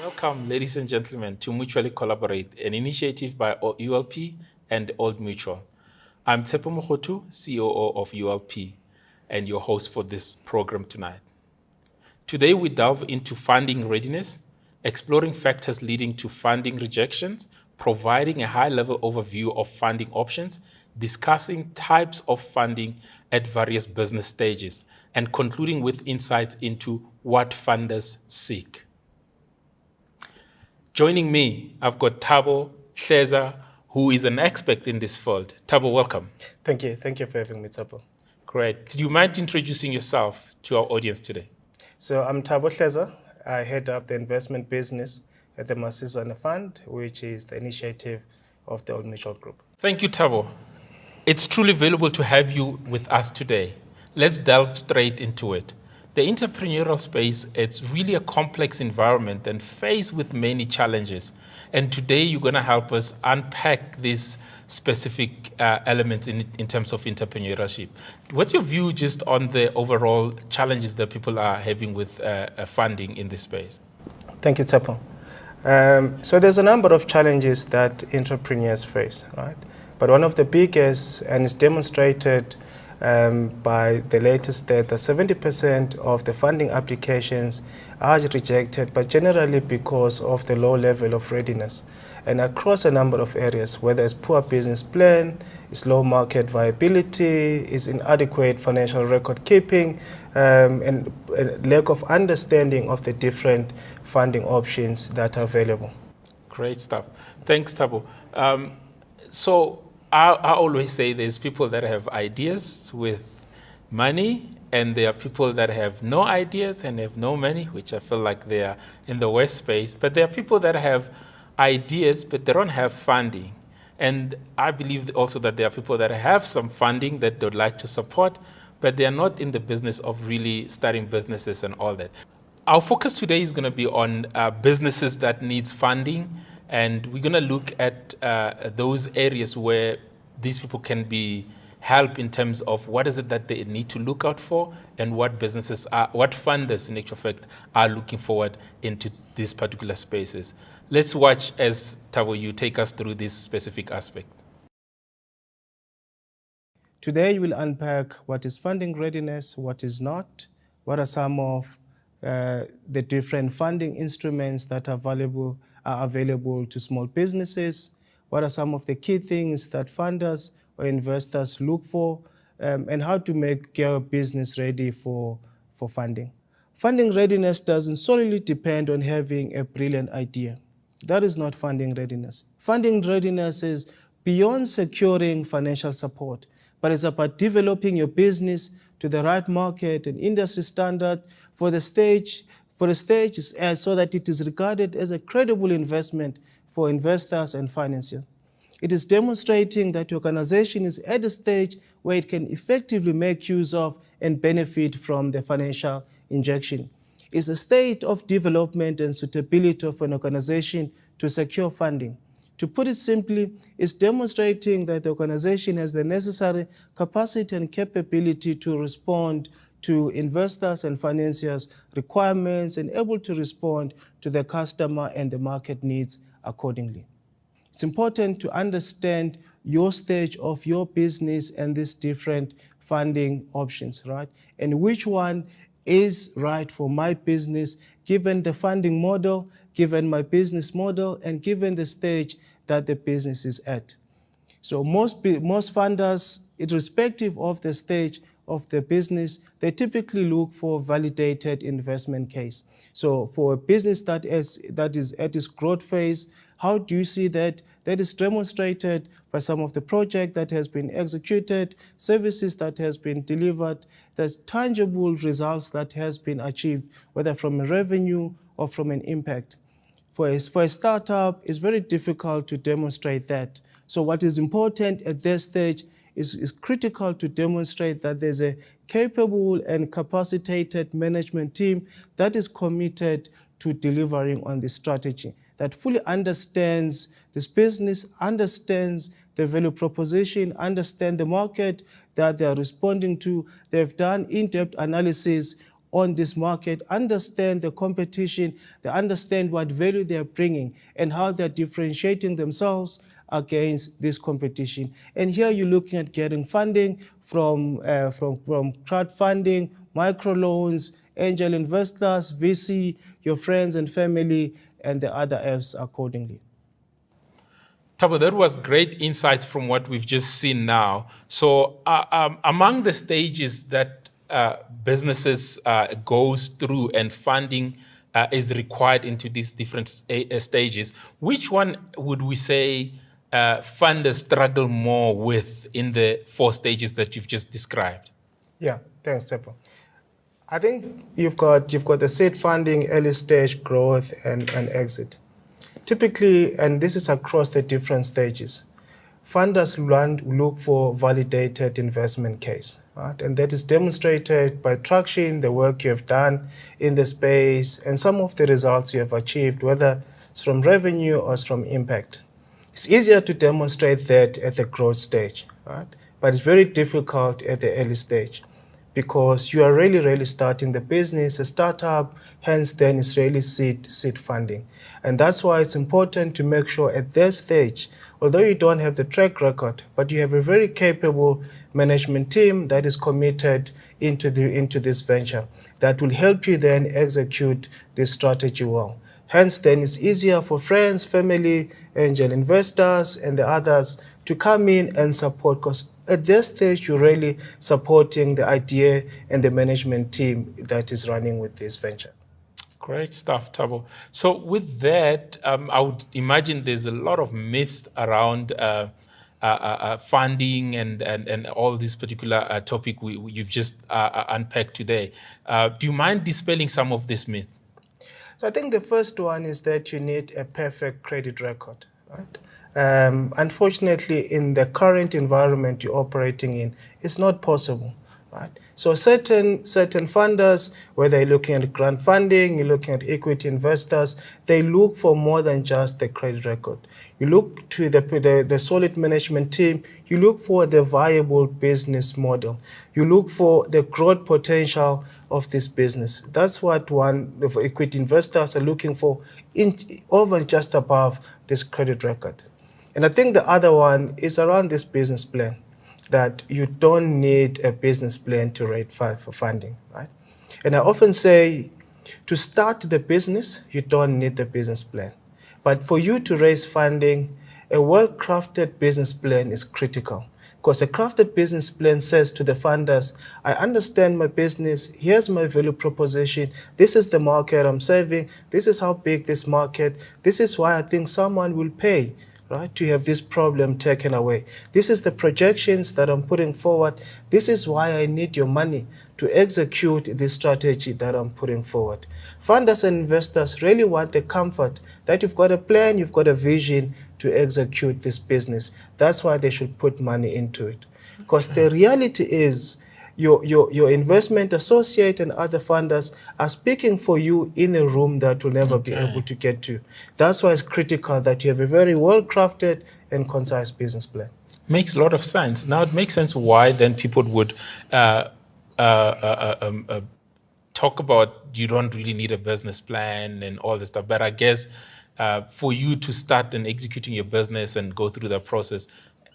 Welcome, ladies and gentlemen, to Mutually Collaborate, an initiative by ULP and Old Mutual. I'm Tepo Mohotu, COO of ULP, and your host for this program tonight. Today, we delve into funding readiness, exploring factors leading to funding rejections, providing a high-level overview of funding options, discussing types of funding at various business stages, and concluding with insights into what funders seek. Joining me, I've got Thabo Hleza, who is an expert in this field. Thabo, welcome. Thank you. Thank you for having me, Thabo. Great. Do you mind introducing yourself to our audience today? So I'm Thabo Hleza. I head up the investment business at the Masizana Fund, which is the initiative of the Old Mutual Group. Thank you, Thabo. It's truly valuable to have you with us today. Let's delve straight into it. The entrepreneurial space, it's really a complex environment and faced with many challenges. And today you're going to help us unpack these specific elements in terms of entrepreneurship. What's your view just on the overall challenges that people are having with funding in this space? Thank you, Thabo. So there's a number of challenges that entrepreneurs face, right? But one of the biggest, and it's demonstrated by the latest data, 70% of the funding applications are rejected, but generally because of the low level of readiness. And across a number of areas, whether it's poor business plan, it's low market viability, it's inadequate financial record keeping, and lack of understanding of the different funding options that are available. Great stuff. Thanks, Thabo. So I always say there's people that have ideas with money, and there are people that have no ideas and have no money, which I feel like they are in the West space. But there are people that have ideas, but they don't have funding. And I believe also that there are people that have some funding that they'd like to support, but they are not in the business of really starting businesses and all that. Our focus today is going to be on businesses that needs funding, and we're going to look at those areas where these people can be helped in terms of what is it that they need to look out for, and what businesses are, what funders in actual fact are looking forward into these particular spaces. Let's watch as Thabo, you take us through this specific aspect. Today we'll unpack what is funding readiness, what is not, what are some of the different funding instruments that are available to small businesses, what are some of the key things that funders or investors look for, and how to make your business ready for funding. Funding readiness doesn't solely depend on having a brilliant idea. That is not funding readiness. Funding readiness is beyond securing financial support, but it's about developing your business to the right market and industry standard for the stage so that it is regarded as a credible investment for investors and financiers. It is demonstrating that your organization is at a stage where it can effectively make use of and benefit from the financial injection. It's a state of development and suitability of an organization to secure funding. To put it simply, it's demonstrating that the organization has the necessary capacity and capability to respond to investors and financiers' requirements and able to respond to the customer and the market needs accordingly. It's important to understand your stage of your business and these different funding options, right? And which one is right for my business, given the funding model, given my business model, and given the stage that the business is at. So most funders, irrespective of the stage of the business, they typically look for validated investment case. So for a business that is at its growth phase, how do you see that? That is demonstrated by some of the project that has been executed, services that has been delivered, the tangible results that has been achieved, whether from a revenue or from an impact. For a startup, it's very difficult to demonstrate that. So what is important at this stage is critical to demonstrate that there's a capable and capacitated management team that is committed to delivering on this strategy, that fully understands this business, understands the value proposition, understand the market that they are responding to. They've done in-depth analysis on this market, understand the competition, they understand what value they are bringing and how they're differentiating themselves against this competition. And here you're looking at getting funding from crowdfunding, microloans, angel investors, VC, your friends and family, and the other Fs accordingly. Tabo, that was great insights from what we've just seen now. So among the stages that businesses goes through and funding is required into these different stages, which one would we say funders struggle more with in the 4 stages that you've just described? Yeah, thanks, Tepo. I think you've got the seed funding, early stage growth, and exit. Typically, and this is across the different stages, funders look for validated investment case, right? And that is demonstrated by traction, the work you have done in the space, and some of the results you have achieved, whether it's from revenue or it's from impact. It's easier to demonstrate that at the growth stage, right? But it's very difficult at the early stage because you are really starting the business, a startup, hence then it's really seed funding. And that's why it's important to make sure at that stage, although you don't have the track record, but you have a very capable management team that is committed into this venture that will help you then execute this strategy well. Hence then it's easier for friends, family, angel investors, and the others to come in and support, because at this stage you're really supporting the idea and the management team that is running with this venture. Great stuff, Tabo. So with that, I would imagine there's a lot of myths around funding and all this particular topic you've just unpacked today. Do you mind dispelling some of this myth? So I think the first one is that you need a perfect credit record, right? Unfortunately, in the current environment you're operating in, it's not possible. Right? So certain funders, whether you're looking at grant funding, you're looking at equity investors, they look for more than just the credit record. You look to the solid management team, you look for the viable business model. You look for the growth potential of this business. That's what one of equity investors are looking for over and just above this credit record. And I think the other one is around this business plan, that you don't need a business plan to raise for funding, right? And I often say, to start the business, you don't need the business plan. But for you to raise funding, a well-crafted business plan is critical. Because a crafted business plan says to the funders, I understand my business, here's my value proposition, this is the market I'm serving, this is how big this market, this is why I think someone will pay, right, to have this problem taken away. This is the projections that I'm putting forward. This is why I need your money to execute this strategy that I'm putting forward. Funders and investors really want the comfort that you've got a plan, you've got a vision to execute this business. That's why they should put money into it. Because the reality is, your investment associate and other funders are speaking for you in a room that will never be able to get to. That's why it's critical that you have a very well-crafted and concise business plan. Makes a lot of sense. Now it makes sense why then people would talk about you don't really need a business plan and all this stuff. But I guess for you to start and executing your business and go through that process,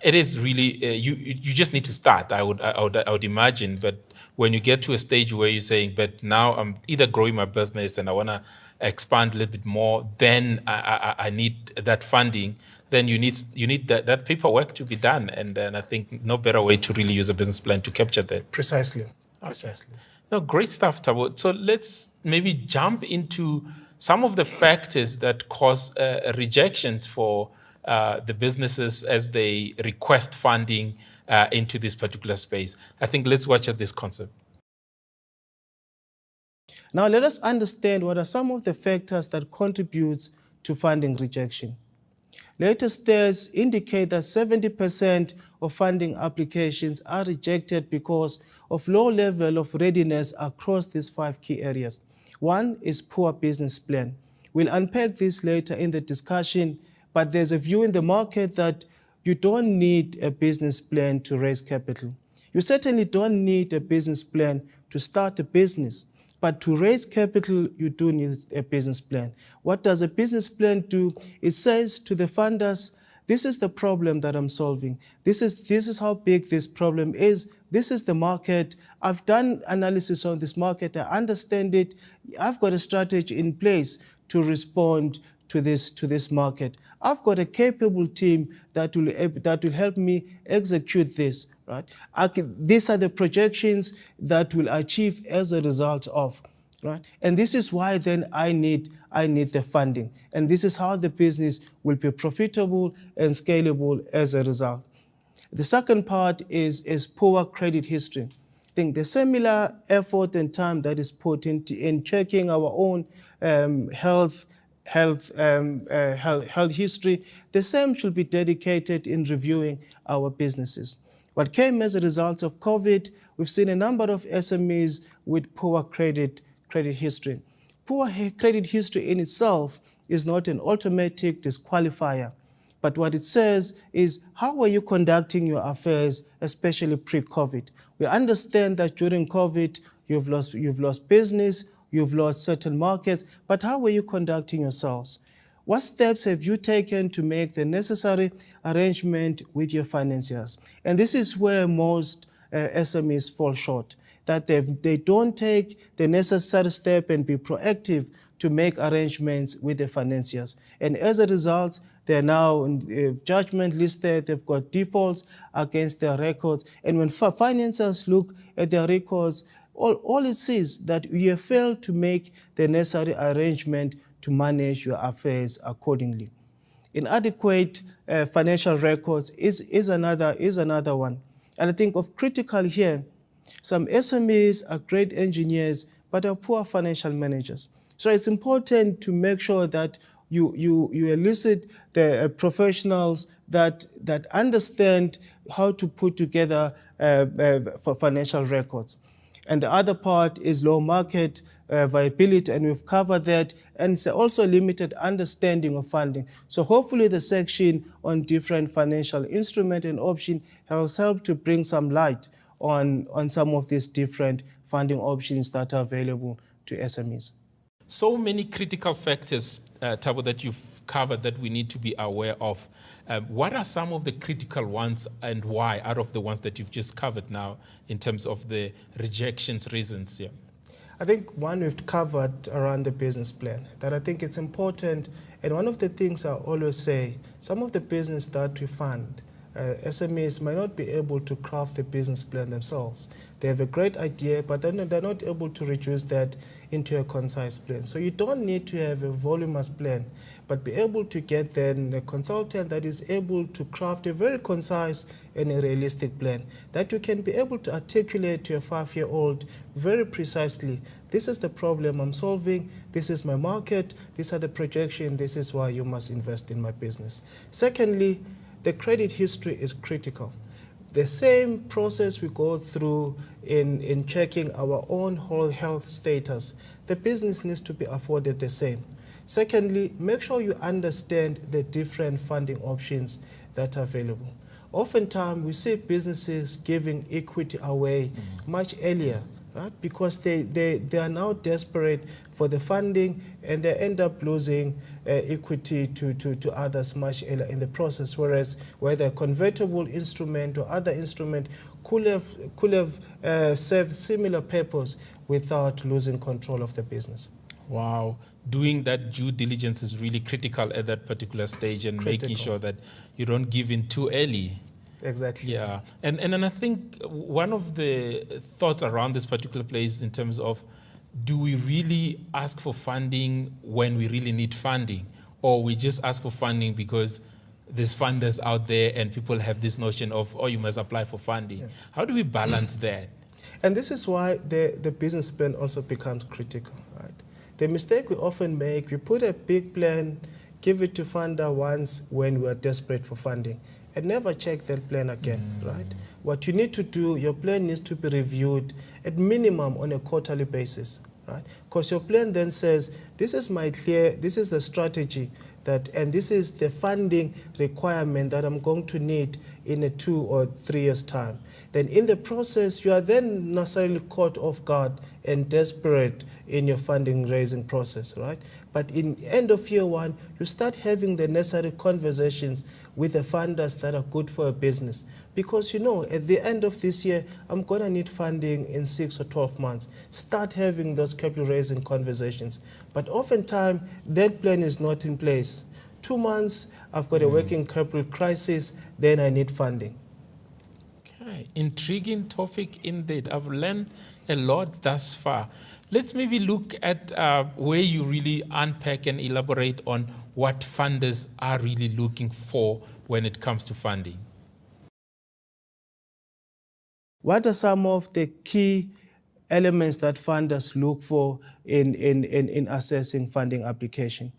it is really you just need to start. I would imagine. But when you get to a stage where you're saying, but now I'm either growing my business and I want to expand a little bit more, then I need that funding. Then you need that paperwork to be done, and then I think no better way to really use a business plan to capture that. Precisely. Okay. Precisely. No, great stuff, Tabo. So let's maybe jump into some of the factors that cause rejections for the businesses as they request funding into this particular space. I think let's watch at this concept. Now let us understand what are some of the factors that contribute to funding rejection. Latest stats indicate that 70% of funding applications are rejected because of low level of readiness across these 5 key areas. One is poor business plan. We'll unpack this later in the discussion, but there's a view in the market that you don't need a business plan to raise capital. You certainly don't need a business plan to start a business. But to raise capital, you do need a business plan. What does a business plan do? It says to the funders, this is the problem that I'm solving. This is how big this problem is. This is the market. I've done analysis on this market. I understand it. I've got a strategy in place to respond to this market. I've got a capable team that will help me execute this. Right? These are the projections that will achieve as a result of. Right? And this is why then I need the funding. And this is how the business will be profitable and scalable as a result. The second part is poor credit history. I think the similar effort and time that is put in checking our own health history, the same should be dedicated in reviewing our businesses. What came as a result of COVID, we've seen a number of SMEs with poor credit history. Poor credit history in itself is not an automatic disqualifier. But what it says is, how are you conducting your affairs, especially pre-COVID? We understand that during COVID, you've lost business, you've lost certain markets, but how are you conducting yourselves? What steps have you taken to make the necessary arrangement with your financiers? And this is where most SMEs fall short, that they don't take the necessary step and be proactive to make arrangements with the financiers. And as a result, they're now in judgment listed, they've got defaults against their records. And when financiers look at their records, all it says that you have failed to make the necessary arrangement to manage your affairs accordingly. Inadequate financial records is another one. And I think of critical here, some SMEs are great engineers, but are poor financial managers. So it's important to make sure that you elicit the professionals that understand how to put together for financial records. And the other part is low market viability, and we've covered that, and it's also limited understanding of funding. So hopefully the section on different financial instrument and option has helped to bring some light on some of these different funding options that are available to SMEs. So many critical factors, Thabo, that you've covered that we need to be aware of. What are some of the critical ones and why, out of the ones that you've just covered now, in terms of the rejections reasons here? I think one we've covered around the business plan, that I think it's important, and one of the things I always say, some of the business that we fund, SMEs might not be able to craft the business plan themselves. They have a great idea, but then they're not able to reduce that into a concise plan. So you don't need to have a voluminous plan, but be able to get then a consultant that is able to craft a very concise and a realistic plan that you can be able to articulate to a 5-year-old very precisely. This is the problem I'm solving, this is my market, these are the projections, this is why you must invest in my business. Secondly, the credit history is critical. The same process we go through in checking our own whole health status, the business needs to be afforded the same. Secondly, make sure you understand the different funding options that are available. Oftentimes, we see businesses giving equity away much earlier, right? Because they are now desperate for the funding, and they end up losing equity to others much earlier in the process, whereas whether a convertible instrument or other instrument could have served similar purpose without losing control of the business. Wow. Doing that due diligence is really critical at that particular stage, and making sure that you don't give in too early. Exactly. Yeah. And I think one of the thoughts around this particular place in terms of, do we really ask for funding when we really need funding, or we just ask for funding because there's funders out there and people have this notion of, oh, you must apply for funding. Yeah. How do we balance that? And this is why the business plan also becomes critical, right? The mistake we often make, we put a big plan, give it to funder once when we're desperate for funding, and never check that plan again, right? What you need to do, your plan needs to be reviewed at minimum on a quarterly basis, right? Because your plan then says, this is the strategy and this is the funding requirement that I'm going to need in a 2 or 3 years' time. Then in the process, you are then necessarily caught off guard and desperate in your funding raising process, right? But in end of year one, you start having the necessary conversations with the funders that are good for a business. Because at the end of this year, I'm going to need funding in 6 or 12 months. Start having those capital raising conversations. But oftentimes, that plan is not in place. 2 months, I've got a working capital crisis, then I need funding. Okay, intriguing topic indeed. I've learned a lot thus far. Let's maybe look at where you really unpack and elaborate on what funders are really looking for when it comes to funding. What are some of the key elements that funders look for in assessing funding application?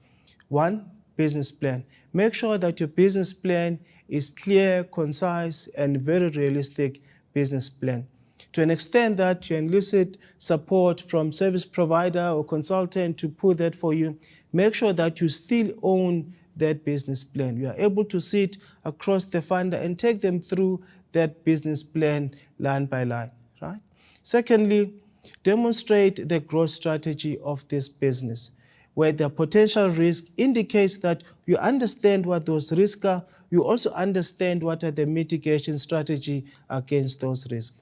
One, business plan. Make sure that your business plan is clear, concise, and very realistic business plan. To an extent that you elicit support from service provider or consultant to put that for you, make sure that you still own that business plan. You are able to sit across the funder and take them through that business plan line by line, right? Secondly, demonstrate the growth strategy of this business, where the potential risk indicates that you understand what those risks are. You also understand what are the mitigation strategy against those risks.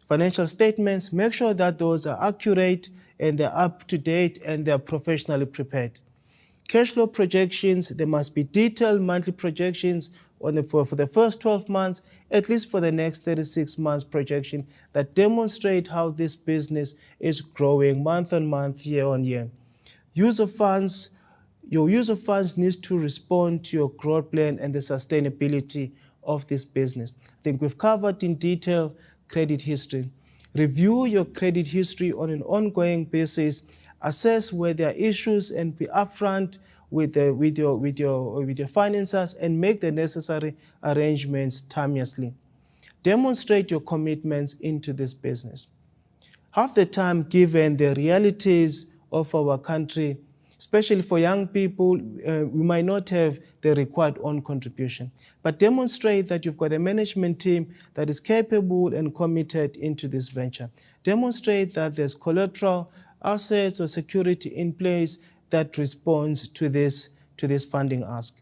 Financial statements, make sure that those are accurate and they're up to date and they're professionally prepared. Cash flow projections, there must be detailed monthly projections for the first 12 months, at least for the next 36 months projection that demonstrate how this business is growing month on month, year on year. Use of funds, your use of funds needs to respond to your growth plan and the sustainability of this business. I think we've covered in detail credit history. Review your credit history on an ongoing basis. Assess where there are issues and be upfront with your financiers and make the necessary arrangements timeously. Demonstrate your commitments into this business. Half the time, given the realities of our country, especially for young people, we might not have the required own contribution. But demonstrate that you've got a management team that is capable and committed into this venture. Demonstrate that there's collateral, assets or security in place that responds to this funding ask.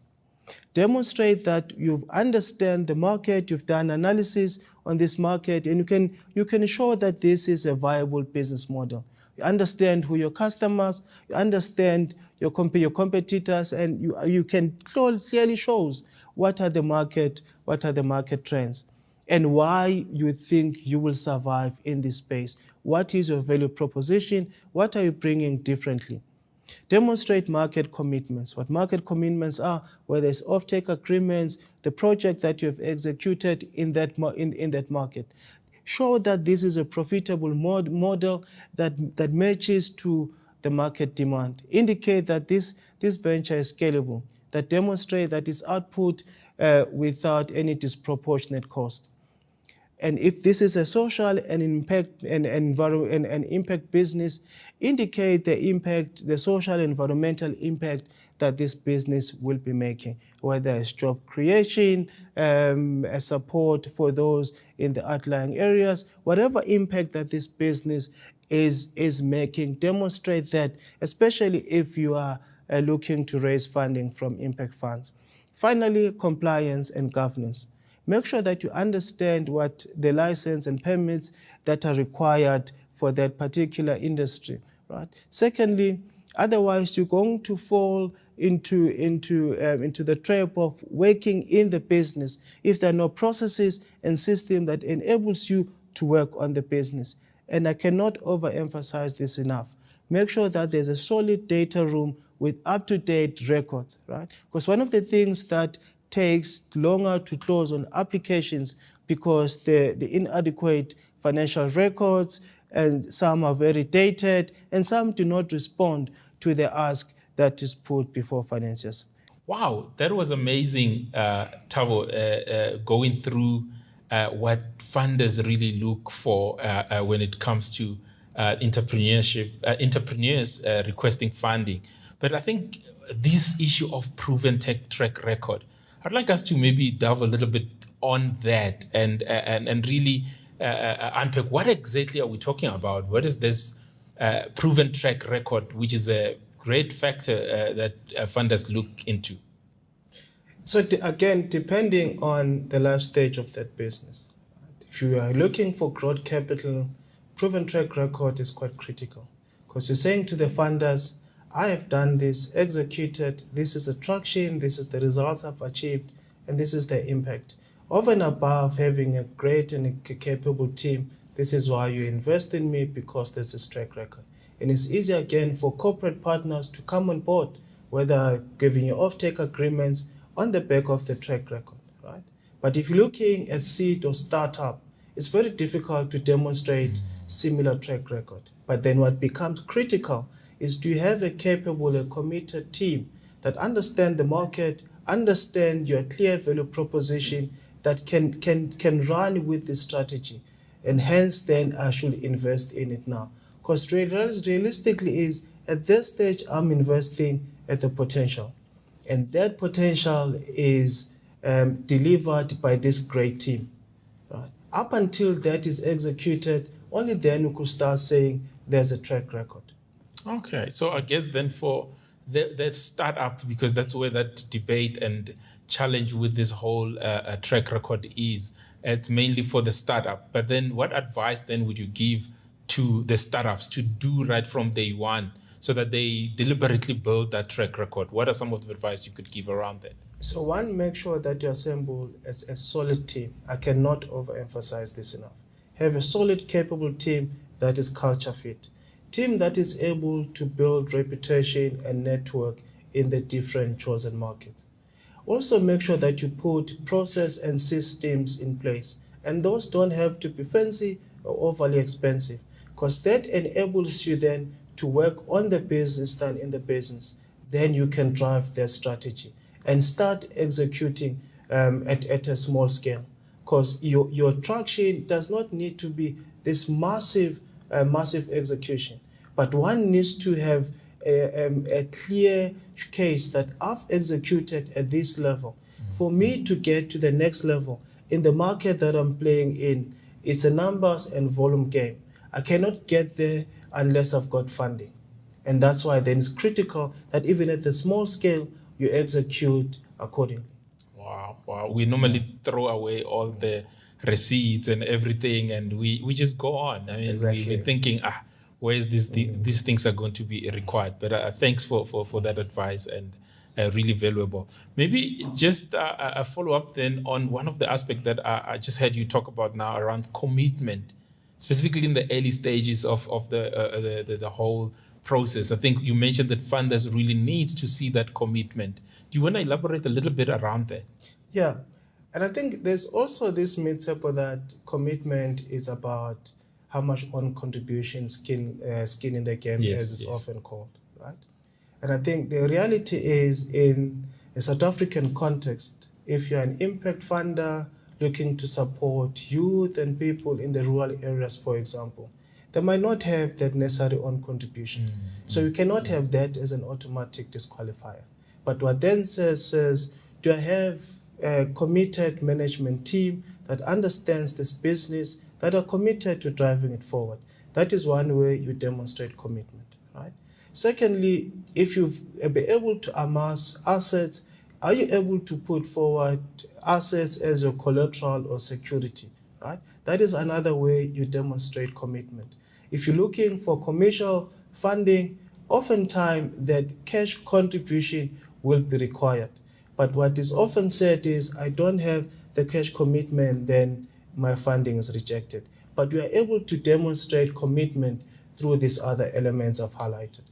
Demonstrate that you understand the market, you've done analysis on this market, and you can show that this is a viable business model. You understand who your customers, you understand your competitors, and you can clearly shows what are the market trends and why you think you will survive in this space. What is your value proposition? What are you bringing differently? Demonstrate market commitments. What market commitments are, whether it's offtake agreements, the project that you have executed in that market. Show that this is a profitable model that matches to the market demand. Indicate that this venture is scalable, that demonstrate that its output without any disproportionate cost. And if this is a social and impact business, indicate the social and environmental impact that this business will be making, whether it's job creation, a support for those in the outlying areas, whatever impact that this business is making, demonstrate that, especially if you are looking to raise funding from impact funds. Finally, compliance and governance. Make sure that you understand what the license and permits that are required for that particular industry, right? Secondly, otherwise you're going to fall into the trap of working in the business if there are no processes and systems that enables you to work on the business. And I cannot overemphasize this enough. Make sure that there's a solid data room with up-to-date records, right? Because one of the things that takes longer to close on applications because the inadequate financial records, and some are very dated, and some do not respond to the ask that is put before financiers. Wow, that was amazing, Thabo, going through what funders really look for when it comes to entrepreneurs requesting funding. But I think this issue of proven track record. I'd like us to maybe delve a little bit on that and really unpack what exactly are we talking about? What is this proven track record, which is a great factor that funders look into? So again, depending on the life stage of that business, right? If you are looking for growth capital, proven track record is quite critical because you're saying to the funders, I have done this, executed, this is the traction, this is the results I've achieved, and this is the impact. Over and above having a great and a capable team, this is why you invest in me, because there's this track record. And it's easier again for corporate partners to come on board, whether giving you off-take agreements on the back of the track record, right? But if you're looking at seed or startup, it's very difficult to demonstrate similar track record. But then what becomes critical is, do you have a capable and committed team that understand the market, understand your clear value proposition, that can run with the strategy, and hence then I should invest in it now. Because realistically is, at this stage, I'm investing at the potential. And that potential is delivered by this great team. Right? Up until that is executed, only then we could start saying there's a track record. Okay, so I guess then for that startup, because that's where that debate and challenge with this whole track record is, it's mainly for the startup. But then what advice then would you give to the startups to do right from day one so that they deliberately build that track record? What are some of the advice you could give around that? So one, make sure that you assemble as a solid team. I cannot overemphasize this enough. Have a solid, capable team that is culture fit. Team that is able to build reputation and network in the different chosen markets. Also make sure that you put process and systems in place. And those don't have to be fancy or overly expensive, because that enables you then to work on the business than in the business. Then you can drive their strategy and start executing at a small scale. Because your traction does not need to be this massive execution, but one needs to have a clear case that I've executed at this level. For me to get to the next level in the market that I'm playing in, it's a numbers and volume game. I cannot get there unless I've got funding. And that's why then it's critical that even at the small scale, you execute accordingly. Wow. We normally throw away all the receipts and everything, and we just go on. I mean, Exactly. we're thinking, where is this? These things are going to be required. But thanks for that advice, and really valuable. Maybe just a follow up then on one of the aspects that I just heard you talk about now around commitment, specifically in the early stages of the whole process. I think you mentioned that funders really needs to see that commitment. Do you want to elaborate a little bit around that? Yeah, and I think there's also this myth that commitment is about how much own contribution skin in the game, as it's often called, right? And I think the reality is, in a South African context, if you're an impact funder looking to support youth and people in the rural areas, for example, they might not have that necessary own contribution. So you cannot have that as an automatic disqualifier. But what then says, do I have a committed management team that understands this business, that are committed to driving it forward? That is one way you demonstrate commitment, right? Secondly, if you've been able to amass assets, are you able to put forward assets as your collateral or security, right? That is another way you demonstrate commitment. If you're looking for commercial funding, oftentimes that cash contribution will be required. But what is often said is, I don't have the cash commitment, then my funding is rejected. But we are able to demonstrate commitment through these other elements I've highlighted.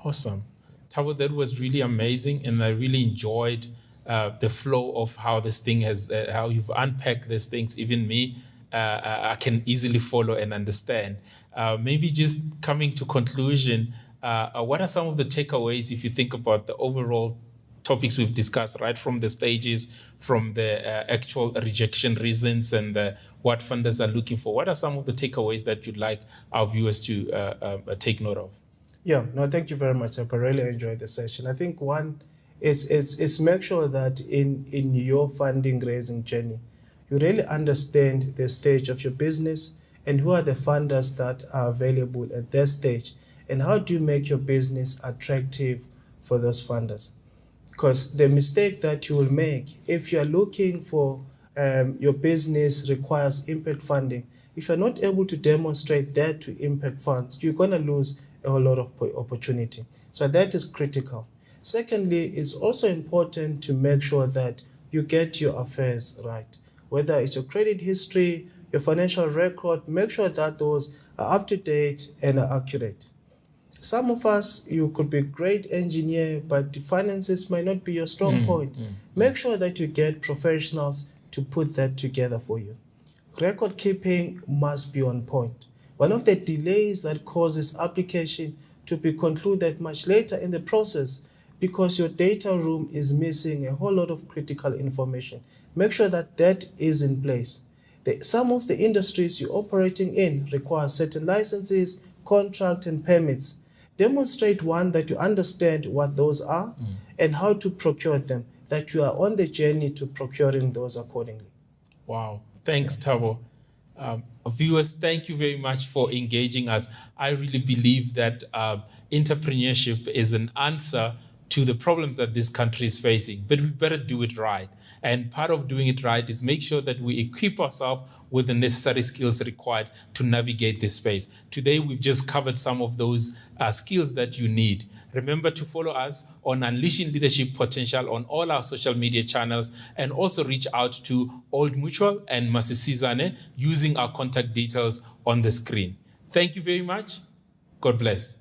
Awesome. Thabo, that was really amazing, and I really enjoyed the flow of how this thing has, how you've unpacked these things. Even me, I can easily follow and understand. Maybe just coming to conclusion, what are some of the takeaways if you think about the overall topics we've discussed, right from the stages, from the actual rejection reasons, and what funders are looking for? What are some of the takeaways that you'd like our viewers to take note of? Yeah, no, thank you very much. I really enjoyed the session. I think one is make sure that in your funding raising journey, you really understand the stage of your business and who are the funders that are available at that stage, and how do you make your business attractive for those funders. Because the mistake that you will make if you are looking for your business requires impact funding, if you're not able to demonstrate that to impact funds, you're going to lose a whole lot of opportunity. So that is critical. Secondly, it's also important to make sure that you get your affairs right, whether it's your credit history, your financial record. Make sure that those are up to date and are accurate. Some of us, you could be a great engineer, but the finances might not be your strong point. Make sure that you get professionals to put that together for you. Record keeping must be on point. One of the delays that causes application to be concluded much later in the process because your data room is missing a whole lot of critical information. Make sure that that is in place. Some of the industries you're operating in require certain licenses, contract, and permits. Demonstrate one that you understand what those are and how to procure them, that you are on the journey to procuring those accordingly. Wow. Thanks, Tabo. Viewers, thank you very much for engaging us. I really believe that entrepreneurship is an answer to the problems that this country is facing, but we better do it right. And part of doing it right is make sure that we equip ourselves with the necessary skills required to navigate this space. Today, we've just covered some of those skills that you need. Remember to follow us on Unleashing Leadership Potential on all our social media channels, and also reach out to Old Mutual and Masisizane using our contact details on the screen. Thank you very much. God bless.